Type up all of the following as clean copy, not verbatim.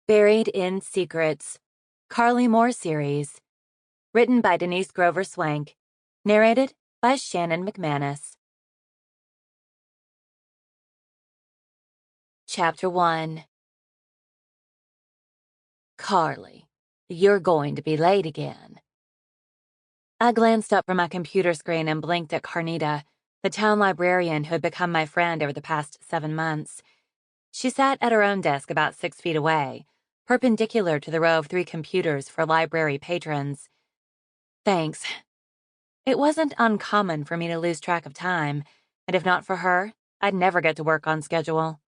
Buried in Secrets, Carly Moore series. Written by Denise Grover Swank. Narrated by Shannon Mcmanus. Chapter 1. Carly, you're going to be late again. I glanced up from my computer screen and blinked at Carnita, the town librarian who had become my friend over the past 7 months. She sat at her own desk about 6 feet away, perpendicular to the row of 3 computers for library patrons. Thanks. It wasn't uncommon for me to lose track of time, and if not for her, I'd never get to work on schedule.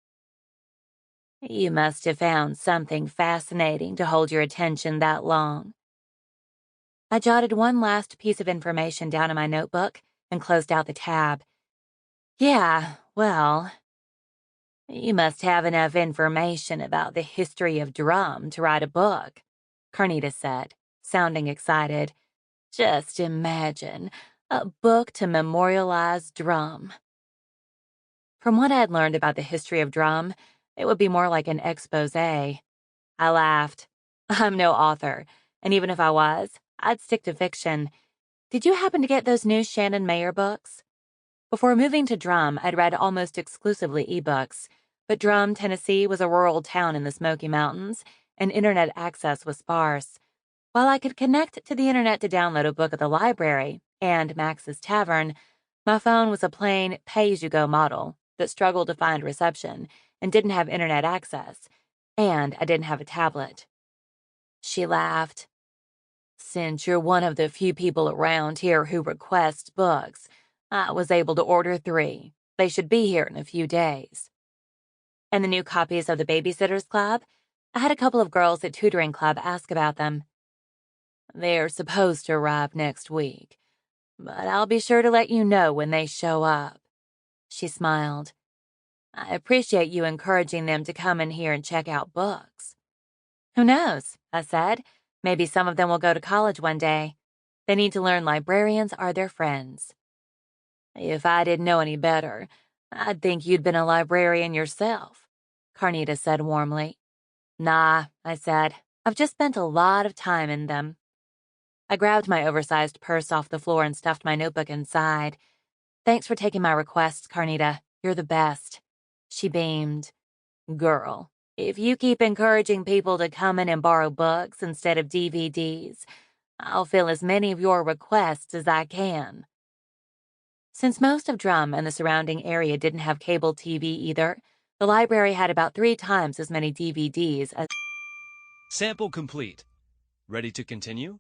You must have found something fascinating to hold your attention that long. I jotted one last piece of information down in my notebook and closed out the tab. Yeah, well, you must have enough information about the history of drum to write a book, Carnita said, sounding excited. Just imagine, a book to memorialize drum. From what I had learned about the history of drum, it would be more like an expose. I laughed. I'm no author, and even if I was, I'd stick to fiction. Did you happen to get those new Shannon Mayer books? Before moving to Drum, I'd read almost exclusively ebooks, but Drum, Tennessee was a rural town in the Smoky Mountains, and internet access was sparse. While I could connect to the internet to download a book at the library and Max's Tavern, my phone was a plain pay-as-you-go model that struggled to find reception and didn't have internet access, and I didn't have a tablet. She laughed. Since you're one of the few people around here who request books, I was able to order 3. They should be here in a few days. And the new copies of the Babysitters Club? I had a couple of girls at Tutoring Club ask about them. They're supposed to arrive next week, but I'll be sure to let you know when they show up. She smiled. I appreciate you encouraging them to come in here and check out books. Who knows, I said. Maybe some of them will go to college one day. They need to learn librarians are their friends. If I didn't know any better, I'd think you'd been a librarian yourself, Carnita said warmly. Nah, I said. I've just spent a lot of time in them. I grabbed my oversized purse off the floor and stuffed my notebook inside. Thanks for taking my requests, Carnita. You're the best. She beamed. Girl, if you keep encouraging people to come in and borrow books instead of DVDs, I'll fill as many of your requests as I can. Since most of Drum and the surrounding area didn't have cable TV either, the library had about 3 times as many DVDs as... Sample complete. Ready to continue?